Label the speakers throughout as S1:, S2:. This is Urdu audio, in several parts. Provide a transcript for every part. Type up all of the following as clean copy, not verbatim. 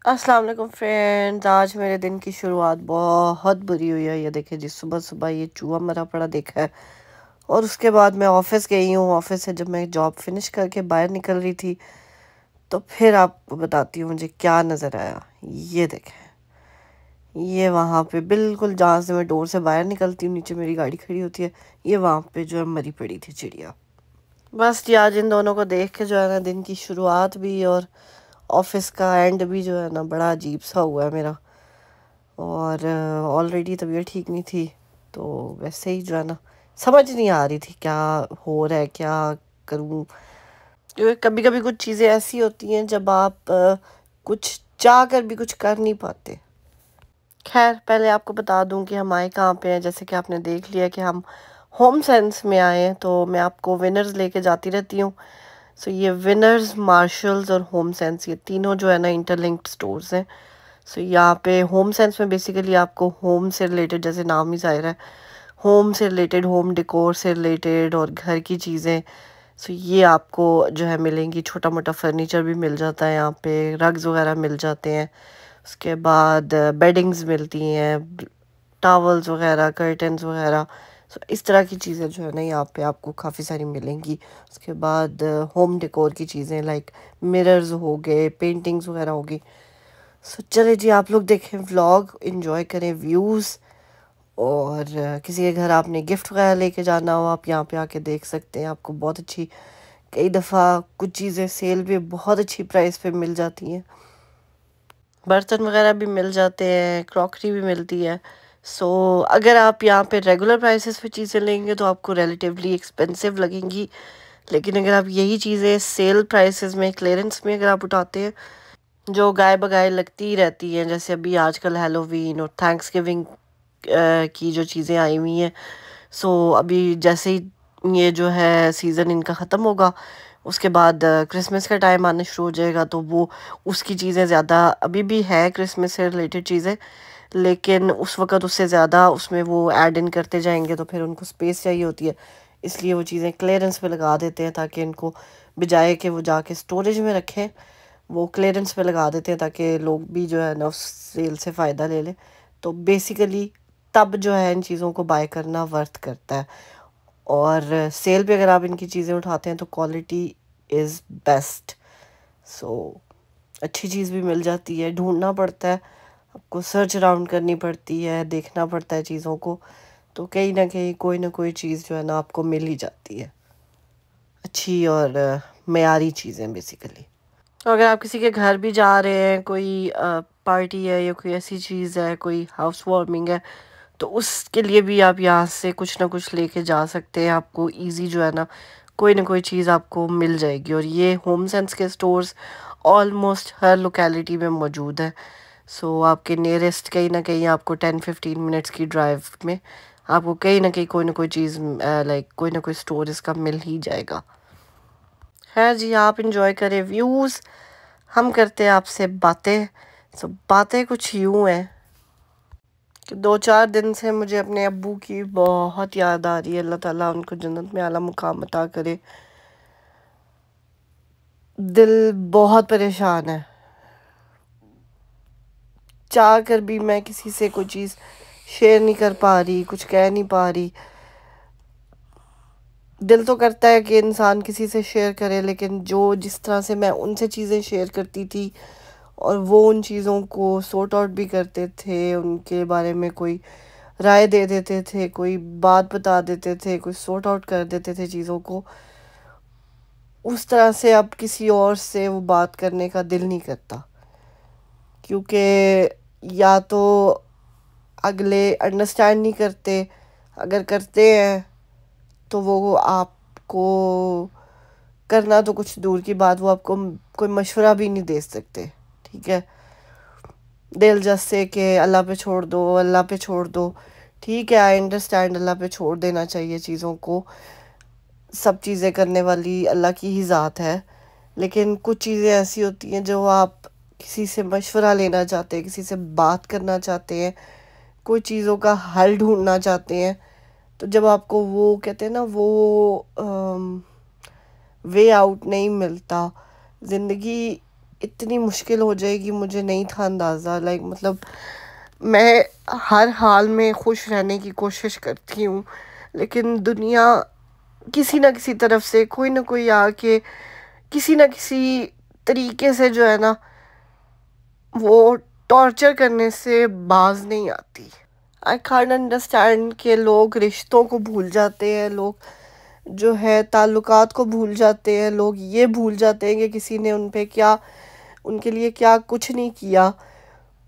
S1: السلام علیکم فرینڈز، آج میرے دن کی شروعات بہت بری ہوئی ہے۔ یہ دیکھیں جی، صبح صبح یہ چوہا مرا پڑا دیکھا ہے، اور اس کے بعد میں آفس گئی ہوں۔ آفس سے جب میں جاب فنش کر کے باہر نکل رہی تھی تو پھر آپ کو بتاتی ہوں مجھے کیا نظر آیا۔ یہ دیکھیں، یہ وہاں پہ بالکل جہاں سے میں ڈور سے باہر نکلتی ہوں، نیچے میری گاڑی کھڑی ہوتی ہے، یہ وہاں پہ جو ہے مری پڑی تھی چڑیا۔ بس جی، آج ان دونوں کو دیکھ کے جو ہے نا دن کی شروعات بھی اور آفس کا اینڈ بھی جو ہے نا بڑا عجیب سا ہوا ہے میرا، اور آلریڈی طبیعت ٹھیک نہیں تھی، تو ویسے ہی جو ہے نا سمجھ نہیں آ رہی تھی کیا ہو رہا ہے، کیا کروں، کیونکہ کبھی کبھی کچھ چیزیں ایسی ہوتی ہیں جب آپ کچھ چاہ کر بھی کچھ کر نہیں پاتے۔ خیر، پہلے آپ کو بتا دوں کہ ہم آئے کہاں پہ ہیں۔ جیسے کہ آپ نے دیکھ لیا کہ ہم ہوم سینس میں آئے ہیں، تو میں آپ کو ونرز لے کے جاتی رہتی ہوں۔ سو یہ ونرز، مارشلز اور ہوم سینس، یہ تینوں جو ہے نا انٹر لنکڈ سٹورز ہیں۔ سو یہاں پہ ہوم سینس میں بیسیکلی آپ کو ہوم سے ریلیٹڈ، جیسے نام ہی ظاہر ہے، ہوم سے ریلیٹڈ، ہوم ڈیکور سے ریلیٹڈ اور گھر کی چیزیں، سو یہ آپ کو جو ہے ملیں گی۔ چھوٹا موٹا فرنیچر بھی مل جاتا ہے یہاں پہ، رگز وغیرہ مل جاتے ہیں، اس کے بعد بیڈنگز ملتی ہیں، ٹاولز وغیرہ، کرٹنز وغیرہ، سو اس طرح کی چیزیں جو ہے نا یہاں پہ آپ کو کافی ساری ملیں گی۔ اس کے بعد ہوم ڈیکور کی چیزیں لائک مررز ہو گئے، پینٹنگز وغیرہ ہوگی۔ سو چلے جی، آپ لوگ دیکھیں ولاگ، انجوائے کریں ویوز، اور کسی کے گھر آپ نے گفٹ وغیرہ لے کے جانا ہو، آپ یہاں پہ آ کے دیکھ سکتے ہیں۔ آپ کو بہت اچھی، کئی دفعہ کچھ چیزیں سیل پہ بہت اچھی پرائس پہ مل جاتی ہیں، برتن وغیرہ بھی مل جاتے ہیں، کراکری بھی ملتی ہے۔ سو اگر آپ یہاں پہ ریگولر پرائسز پہ چیزیں لیں گے تو آپ کو ریلیٹیولی ایکسپینسو لگیں گی، لیکن اگر آپ یہی چیزیں سیل پرائسز میں، کلیئرنس میں اگر آپ اٹھاتے ہیں، جو گائے بگائے لگتی ہی رہتی ہیں، جیسے ابھی آج کل ہیلووین اور تھینکس گیونگ کی جو چیزیں آئی ہوئی ہیں، سو ابھی جیسے ہی یہ جو ہے سیزن ان کا ختم ہوگا، اس کے بعد کرسمس کا ٹائم آنا شروع ہو جائے گا، تو وہ اس کی چیزیں زیادہ، ابھی بھی ہے کرسمس سے ریلیٹڈ چیزیں، لیکن اس وقت اس سے زیادہ اس میں وہ ایڈ ان کرتے جائیں گے، تو پھر ان کو سپیس چاہیے ہوتی ہے، اس لیے وہ چیزیں کلیئرنس پہ لگا دیتے ہیں، تاکہ ان کو بجائے کہ وہ جا کے سٹوریج میں رکھیں، وہ کلیئرنس پہ لگا دیتے ہیں تاکہ لوگ بھی جو ہے نا اس سیل سے فائدہ لے لیں۔ تو بیسیکلی تب جو ہے ان چیزوں کو بائی کرنا ورتھ کرتا ہے، اور سیل پہ اگر آپ ان کی چیزیں اٹھاتے ہیں تو کوالٹی از بیسٹ۔ سو اچھی چیز بھی مل جاتی ہے، ڈھونڈنا پڑتا ہے آپ کو، سرچ اراؤنڈ کرنی پڑتی ہے، دیکھنا پڑتا ہے چیزوں کو، تو کہیں نہ کہیں کوئی نہ کوئی چیز جو ہے نا آپ کو مل ہی جاتی ہے، اچھی اور معیاری چیزیں بیسیکلی۔ تو اگر آپ کسی کے گھر بھی جا رہے ہیں، کوئی پارٹی ہے یا کوئی ایسی چیز ہے، کوئی ہاؤس وارمنگ ہے، تو اس کے لیے بھی آپ یہاں سے کچھ نہ کچھ لے کے جا سکتے ہیں، آپ کو ایزی جو ہے نا کوئی نہ کوئی چیز آپ کو مل جائے گی۔ اور یہ ہوم سینس کے سٹورز آلموسٹ ہر لوکیلٹی میں موجود ہے، سو آپ کے نیئرسٹ کہیں نہ کہیں آپ کو 10-15 منٹس کی ڈرائیو میں آپ کو کہیں نہ کہیں کوئی نہ کوئی چیز لائک کوئی نہ کوئی سٹور اس کا مل ہی جائے گا۔ خیر جی، آپ انجوائے کریں ویوز، ہم کرتے ہیں آپ سے باتیں۔ سو باتیں کچھ یوں ہیں کہ 2-4 دن سے مجھے اپنے ابو کی بہت یاد آ رہی ہے، اللہ تعالیٰ ان کو جنت میں اعلیٰ مقام عطا کرے۔ دل بہت پریشان ہے، چاہ کر بھی میں کسی سے کوئی چیز شیئر نہیں کر پا رہی، کچھ کہہ نہیں پا رہی۔ دل تو کرتا ہے کہ انسان کسی سے شیئر کرے، لیکن جس طرح سے میں ان سے چیزیں شیئر کرتی تھی اور وہ ان چیزوں کو سورٹ آؤٹ بھی کرتے تھے، ان کے بارے میں کوئی رائے دے دیتے تھے، کوئی بات بتا دیتے تھے، کوئی سورٹ آؤٹ کر دیتے تھے چیزوں کو، اس طرح سے اب کسی اور سے وہ بات کرنے کا دل نہیں کرتا، کیونکہ یا تو اگلے انڈرسٹینڈ نہیں کرتے، اگر کرتے ہیں تو وہ آپ کو کرنا تو کچھ دور کی بات، وہ آپ کو کوئی مشورہ بھی نہیں دے سکتے، ٹھیک ہے، دل جیسے کہ اللہ پہ چھوڑ دو، اللہ پہ چھوڑ دو، ٹھیک ہے، آئی انڈرسٹینڈ، اللہ پہ چھوڑ دینا چاہیے چیزوں کو، سب چیزیں کرنے والی اللہ کی ہی ذات ہے، لیکن کچھ چیزیں ایسی ہوتی ہیں جو آپ کسی سے مشورہ لینا چاہتے ہیں، کسی سے بات کرنا چاہتے ہیں، کوئی چیزوں کا حل ڈھونڈنا چاہتے ہیں، تو جب آپ کو وہ کہتے ہیں نا وہ وے آؤٹ نہیں ملتا، زندگی اتنی مشکل ہو جائے گی مجھے نہیں تھا اندازہ. مطلب میں ہر حال میں خوش رہنے کی کوشش کرتی ہوں، لیکن دنیا کسی نہ کسی طرف سے کوئی نہ کوئی آ کے کسی نہ کسی طریقے سے جو ہے نا وہ ٹارچر کرنے سے باز نہیں آتی. آئی کانٹ انڈرسٹینڈ کہ لوگ رشتوں کو بھول جاتے ہیں، لوگ جو ہے تعلقات کو بھول جاتے ہیں، لوگ یہ بھول جاتے ہیں کہ کسی نے ان پہ کیا، ان کے لیے کیا کچھ نہیں کیا،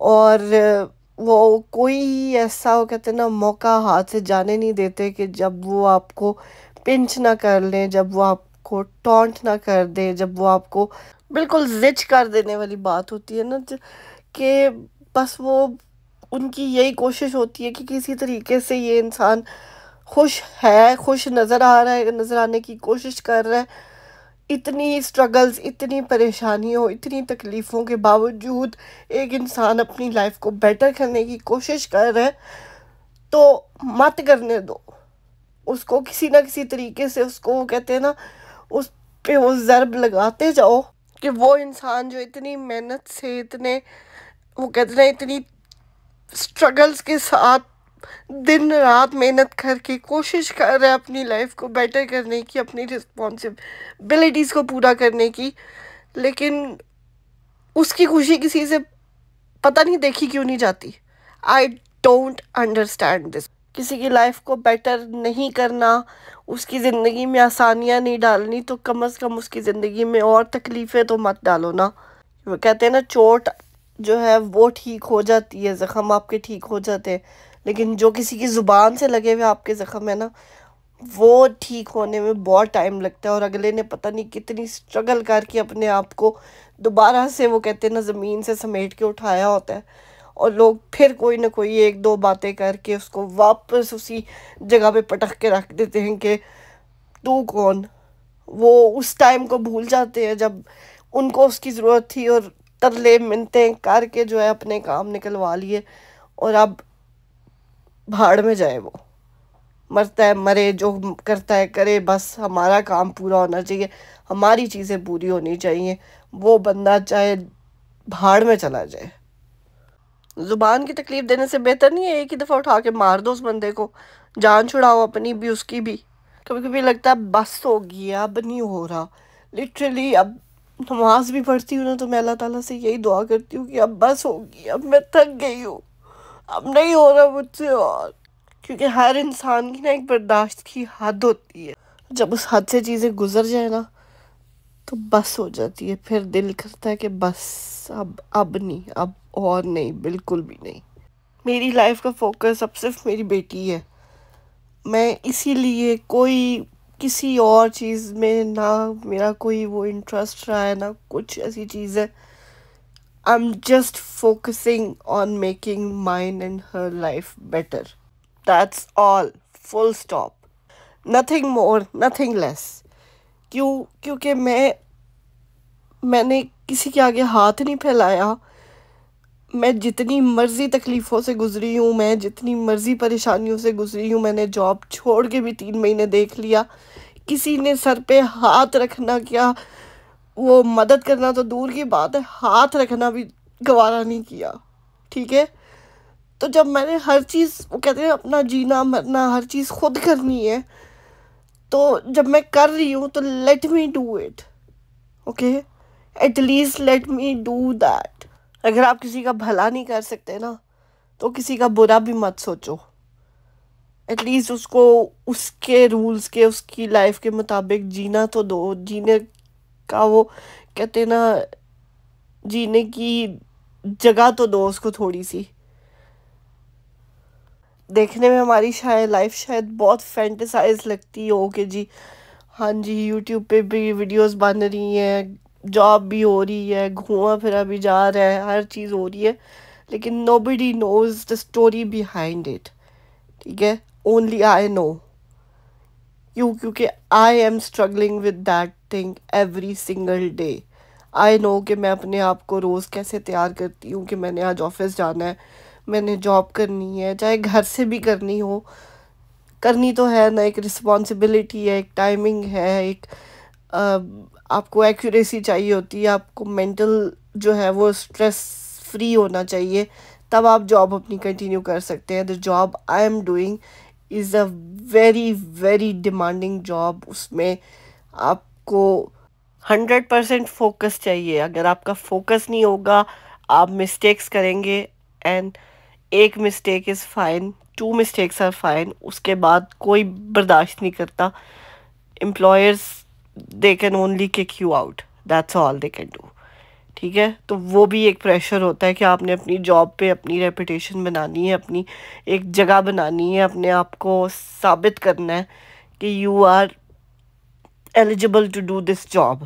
S1: اور وہ کوئی ایسا وہ کہتے ہیں نا موقع ہاتھ سے جانے نہیں دیتے کہ جب وہ آپ کو پنچ نہ کر لیں، جب وہ آپ کو ٹونٹ نہ کر دیں، جب وہ آپ کو بالکل زچ کر دینے والی بات ہوتی ہے نا، کہ بس وہ ان کی یہی کوشش ہوتی ہے کہ کسی طریقے سے یہ انسان خوش ہے، خوش نظر آ رہا ہے، نظر آنے کی کوشش کر رہا ہے. اتنی سٹرگلز، اتنی پریشانیوں، اتنی تکلیفوں کے باوجود ایک انسان اپنی لائف کو بیٹر کرنے کی کوشش کر رہا ہے تو مت کرنے دو اس کو. کسی نہ کسی طریقے سے اس کو وہ کہتے ہیں نا اس پہ وہ ضرب لگاتے جاؤ کہ وہ انسان جو اتنی محنت سے، اتنے وہ کہتے ہیں اتنی سٹرگلز کے ساتھ دن رات محنت کر کے کوشش کر رہا ہے اپنی لائف کو بیٹر کرنے کی، اپنی رسپانسبلٹیز کو پورا کرنے کی، لیکن اس کی خوشی کسی سے پتہ نہیں دیکھی کیوں نہیں جاتی. I don't understand this. کسی کی لائف کو بیٹر نہیں کرنا، اس کی زندگی میں آسانیاں نہیں ڈالنی، تو کم از کم اس کی زندگی میں اور تکلیفیں تو مت ڈالو نا. وہ کہتے ہیں نا چوٹ جو ہے وہ ٹھیک ہو جاتی ہے، زخم آپ کے ٹھیک ہو جاتے ہیں، لیکن جو کسی کی زبان سے لگے ہوئے آپ کے زخم ہے نا وہ ٹھیک ہونے میں بہت ٹائم لگتا ہے، اور اگلے نے پتہ نہیں کتنی سٹرگل کر کے اپنے آپ کو دوبارہ سے وہ کہتے ہیں نا زمین سے سمیٹ کے اٹھایا ہوتا ہے، اور لوگ پھر کوئی نہ کوئی ایک دو باتیں کر کے اس کو واپس اسی جگہ پہ پٹک کے رکھ دیتے ہیں کہ تو کون. وہ اس ٹائم کو بھول جاتے ہیں جب ان کو اس کی ضرورت تھی، اور ترلے منتیں کر کے جو ہے اپنے کام نکلوا لیے، اور اب بھاڑ میں جائے. وہ مرتا ہے مرے، جو کرتا ہے کرے، بس ہمارا کام پورا ہونا چاہیے، ہماری چیزیں پوری ہونی چاہیے. وہ بندہ چاہے بھاڑ میں چلا جائے. زبان کی تکلیف دینے سے بہتر نہیں ہے ایک ہی دفعہ اٹھا کے مار دو اس بندے کو، جان چھڑاؤ اپنی بھی اس کی بھی. کبھی کبھی لگتا ہے بس ہو گیا، اب نہیں ہو رہا لٹرلی. اب نماز بھی پڑھتی ہوں نا تو میں اللہ تعالیٰ سے یہی دعا کرتی ہوں کہ اب بس ہوگی، اب میں تھک گئی ہوں، اب نہیں ہو رہا مجھ سے اور. کیونکہ ہر انسان کی نا ایک برداشت کی حد ہوتی ہے، جب اس حد سے چیزیں گزر جائے نا تو بس ہو جاتی ہے. پھر دل کرتا ہے کہ بس اب نہیں، اب اور نہیں، بالکل بھی نہیں. میری لائف کا فوکس اب صرف میری بیٹی ہے. میں اسی لیے کوئی کسی اور چیز میں نہ میرا کوئی وہ انٹرسٹ رہا ہے، نہ کچھ ایسی چیز ہے. I'm just focusing on making mine and her life better. That's all. Full stop. Nothing more, nothing less. کیونکہ میں نے کسی کے آگے ہاتھ نہیں پھیلایا. میں جتنی مرضی تکلیفوں سے گزری ہوں، میں جتنی مرضی پریشانیوں سے گزری ہوں، میں نے جاب چھوڑ کے بھی 3 مہینے دیکھ لیا. کسی نے سر پہ ہاتھ رکھنا کیا، وہ مدد کرنا تو دور کی بات ہے، ہاتھ رکھنا بھی گوارا نہیں کیا. ٹھیک ہے، تو جب میں نے ہر چیز وہ کہتے ہیں اپنا جینا مرنا ہر چیز خود کرنی ہے، تو جب میں کر رہی ہوں تو let me do it. Okay, at least let me do that. اگر آپ کسی کا بھلا نہیں کر سکتے نا تو کسی کا برا بھی مت سوچو. ایٹ لیسٹ اس کو اس کے رولز کے، اس کی لائف کے مطابق جینا تو دو. جینے کا وہ کہتے نا جینے کی جگہ تو دو اس کو تھوڑی سی. دیکھنے میں ہماری لائف شاید بہت فینٹیسائز لگتی ہو کہ جی ہاں جی یوٹیوب پہ بھی ویڈیوز بن رہی ہیں، جاب بھی ہو رہی ہے، گھوما پھرا بھی جا رہا ہے، ہر چیز ہو رہی ہے، لیکن nobody knows the story behind it. ٹھیک ہے، only I know. کیونکہ I am struggling with that thing every single day. I know کہ میں اپنے آپ کو روز کیسے تیار کرتی ہوں کہ میں نے آج آفس جانا ہے، میں نے جاب کرنی ہے، چاہے گھر سے بھی کرنی ہو، کرنی تو ہے نا. ایک رسپانسبلٹی ہے، ایک ٹائمنگ ہے، ایک آپ کو ایکوریسی چاہیے ہوتی ہے، آپ کو مینٹل جو ہے وہ اسٹریس فری ہونا چاہیے، تب آپ جاب اپنی کنٹینیو کر سکتے ہیں. The job I'm doing is a very very demanding job. اس میں آپ کو 100% فوکس چاہیے. اگر آپ کا فوکس نہیں ہوگا آپ مسٹیکس کریں گے، اینڈ ایک mistake is fine, 2 mistakes are fine, اس کے بعد کوئی برداشت نہیں کرتا. Employers they can only kick you out, that's all they can do. ٹھیک ہے، تو وہ بھی ایک پریشر ہوتا ہے کہ آپ نے اپنی جاب پہ اپنی ریپوٹیشن بنانی ہے، اپنی ایک جگہ بنانی ہے، اپنے آپ کو ثابت کرنا ہے کہ you are eligible to do this job.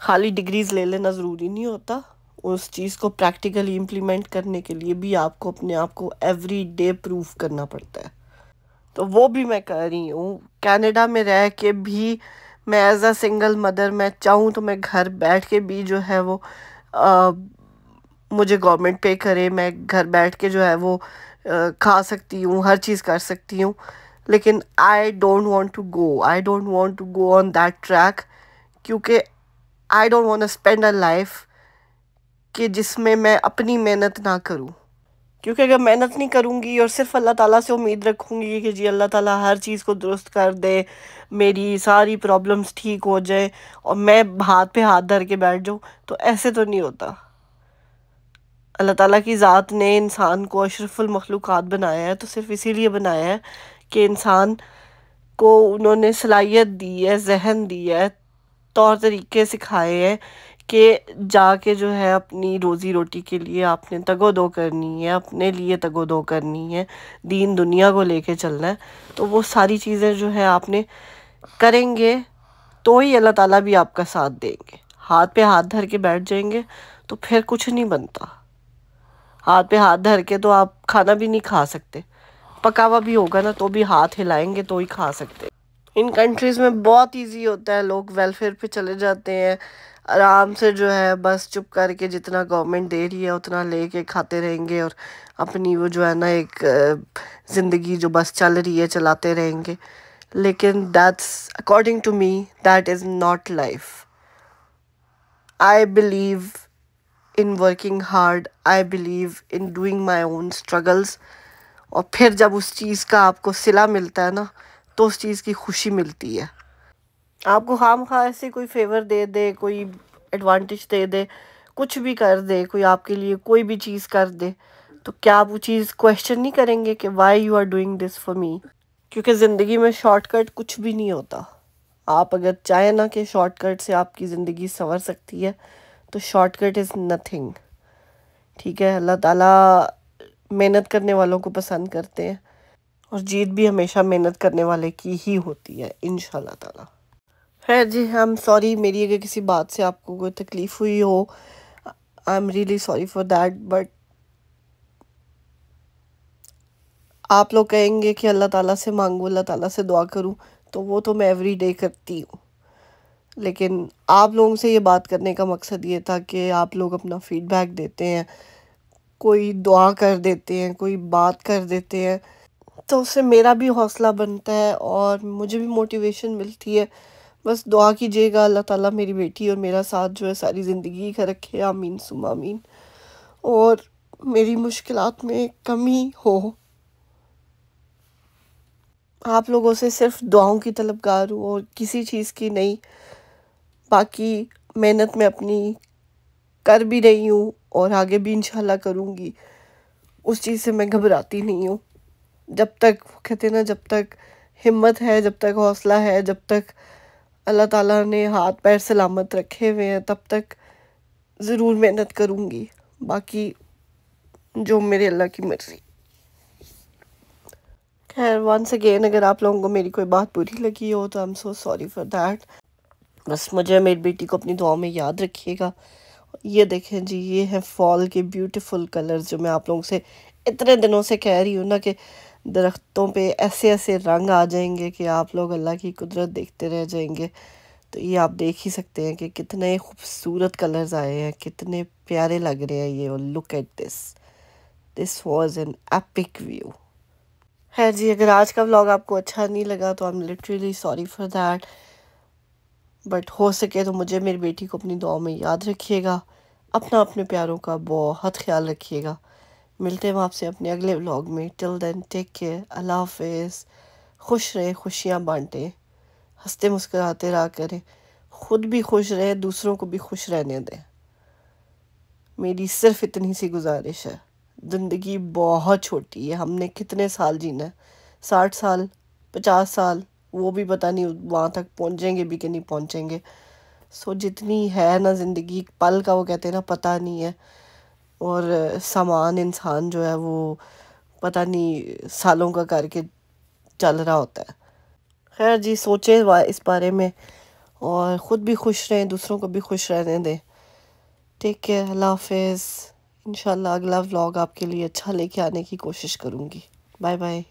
S1: خالی ڈگریز لے لینا ضروری نہیں ہوتا، اس چیز کو پریکٹیکلی امپلیمنٹ کرنے کے لیے بھی آپ کو اپنے آپ کو ایوری ڈے پروف کرنا پڑتا ہے. تو وہ بھی میں کر رہی ہوں. کینیڈا میں رہ کے بھی میں ایز اے سنگل مدر، میں چاہوں تو میں گھر بیٹھ کے بھی جو ہے وہ مجھے گورنمنٹ پے کرے، میں گھر بیٹھ کے جو ہے وہ کھا سکتی ہوں، ہر چیز کر سکتی ہوں. لیکن I don't want to go on that track, کیونکہ I don't want spend a life کہ جس میں اپنی محنت نہ کروں. کیونکہ اگر محنت نہیں کروں گی اور صرف اللہ تعالیٰ سے امید رکھوں گی کہ جی اللہ تعالیٰ ہر چیز کو درست کر دے، میری ساری پرابلمس ٹھیک ہو جائیں، اور میں ہاتھ پہ ہاتھ دھر کے بیٹھ جاؤں، تو ایسے تو نہیں ہوتا. اللہ تعالیٰ کی ذات نے انسان کو اشرف المخلوقات بنایا ہے تو صرف اسی لیے بنایا ہے کہ انسان کو انہوں نے صلاحیت دی ہے، ذہن دی ہے، طور طریقے سکھائے ہیں کہ جا کے جو ہے اپنی روزی روٹی کے لیے آپ نے تگ و دو کرنی ہے، اپنے لیے تگ و دو کرنی ہے، دین دنیا کو لے کے چلنا ہے. تو وہ ساری چیزیں جو ہے آپ نے کریں گے تو ہی اللہ تعالیٰ بھی آپ کا ساتھ دیں گے. ہاتھ پہ ہاتھ دھر کے بیٹھ جائیں گے تو پھر کچھ نہیں بنتا. ہاتھ پہ ہاتھ دھر کے تو آپ کھانا بھی نہیں کھا سکتے، پکا ہوا بھی ہوگا نا تو بھی ہاتھ ہلائیں گے تو ہی کھا سکتے. ان کنٹریز میں بہت ایزی ہوتا ہے، لوگ ویلفیئر پہ چلے جاتے ہیں، آرام سے جو ہے بس چپ کر کے جتنا گورنمنٹ دے رہی ہے اتنا لے کے کھاتے رہیں گے، اور اپنی وہ جو ہے نا ایک زندگی جو بس چل رہی ہے چلاتے رہیں گے. لیکن that's according to me that is not life. I believe in working hard, I believe in doing my own struggles, اور پھر جب اس چیز کا آپ کو صلہ ملتا ہے نا تو اس چیز کی خوشی ملتی ہے. آپ کو خام خواہ ایسے کوئی فیور دے دے، کوئی ایڈوانٹیج دے دے، کچھ بھی کر دے، کوئی آپ کے لیے کوئی بھی چیز کر دے، تو کیا آپ وہ چیز کویشچن نہیں کریں گے کہ why you are doing this for me? کیونکہ زندگی میں شارٹ کٹ کچھ بھی نہیں ہوتا. آپ اگر چاہیں نا کہ شارٹ کٹ سے آپ کی زندگی سنور سکتی ہے تو شارٹ کٹ از نتھنگ. ٹھیک ہے، اللہ تعالیٰ محنت کرنے والوں کو پسند کرتے ہیں، اور جیت بھی ہمیشہ محنت کرنے والے کی ہی ہوتی ہے انشاءاللہ تعالیٰ. خیر جی، آئی ایم سوری، میری اگر کسی بات سے آپ کو کوئی تکلیف ہوئی ہو، I'm really sorry for that. But آپ لوگ کہیں گے کہ اللہ تعالیٰ سے مانگو، اللہ تعالیٰ سے دعا کروں، تو وہ تو میں ایوری ڈے کرتی ہوں. لیکن آپ لوگوں سے یہ بات کرنے کا مقصد یہ تھا کہ آپ لوگ اپنا فیڈ بیک دیتے ہیں، کوئی دعا کر دیتے ہیں، کوئی بات کر دیتے ہیں، تو اس سے میرا بھی حوصلہ بنتا ہے اور مجھے بھی موٹیویشن ملتی ہے. بس دعا کیجیے گا اللہ تعالیٰ میری بیٹی اور میرا ساتھ جو ہے ساری زندگی کا رکھے، آمین ثم آمین، اور میری مشکلات میں کمی ہو. آپ لوگوں سے صرف دعاؤں کی طلبگار ہوں اور کسی چیز کی نہیں. باقی محنت میں اپنی کر بھی رہی ہوں اور آگے بھی انشاءاللہ کروں گی. اس چیز سے میں گھبراتی نہیں ہوں. جب تک کہتے ہیں نا، جب تک ہمت ہے، جب تک حوصلہ ہے، جب تک اللہ تعالیٰ نے ہاتھ پیر سلامت رکھے ہوئے ہیں، تب تک ضرور محنت کروں گی. باقی جو میرے اللہ کی مرضی. خیر، ونس اگین اگر آپ لوگوں کو میری کوئی بات بری لگی ہو تو I am so sorry for that. بس مجھے میری بیٹی کو اپنی دعاؤں میں یاد رکھیے گا. یہ دیکھیں جی، یہ ہیں فال کے بیوٹیفل کلرز جو میں آپ لوگوں سے اتنے دنوں سے کہہ رہی ہوں نا کہ درختوں پہ ایسے ایسے رنگ آ جائیں گے کہ آپ لوگ اللہ کی قدرت دیکھتے رہ جائیں گے. تو یہ آپ دیکھ ہی سکتے ہیں کہ کتنے خوبصورت کلرز آئے ہیں، کتنے پیارے لگ رہے ہیں یہ. Look at this was an epic view. ہے جی، اگر آج کا ولاگ آپ کو اچھا نہیں لگا تو I am literally sorry for that. But ہو سکے تو مجھے میری بیٹی کو اپنی دعاؤں میں یاد رکھیے گا، اپنے پیاروں کا بہت خیال رکھیے گا۔ ملتے ہیں آپ سے اپنے اگلے ولاگ میں۔ ٹل دین ٹیک کیئر، اللہ حافظ۔ خوش رہے، خوشیاں بانٹیں، ہنستے مسکراتے رہا کریں، خود بھی خوش رہے، دوسروں کو بھی خوش رہنے دیں۔ میری صرف اتنی سی گزارش ہے۔ زندگی بہت چھوٹی ہے، ہم نے کتنے سال جینا ہے؟ 60 سال، 50 سال، وہ بھی پتہ نہیں وہاں تک پہنچیں گے بھی کہ نہیں پہنچیں گے۔ سو جتنی ہے نا زندگی، پل کا وہ کہتے ہیں نا پتہ نہیں ہے، اور سامان انسان جو ہے وہ پتہ نہیں سالوں کا کر کے چل رہا ہوتا ہے۔ خیر جی، سوچیں اس بارے میں، اور خود بھی خوش رہیں، دوسروں کو بھی خوش رہنے دیں۔ ٹیک کیئر، اللہ حافظ۔ انشاءاللہ اگلا ولاگ آپ کے لیے اچھا لے کے آنے کی کوشش کروں گی۔ Bye bye.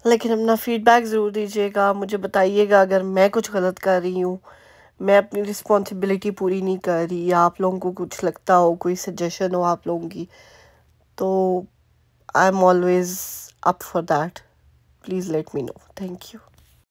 S1: لیکن اپنا فیڈ بیک ضرور دیجیے گا، مجھے بتائیے گا اگر میں کچھ غلط کر رہی ہوں، میں اپنی رسپانسبلٹی پوری نہیں کر رہی، یا آپ لوگوں کو کچھ لگتا ہو، کوئی سجیشن ہو آپ لوگوں کی، تو آئی am always up for that. Please let me know. Thank you.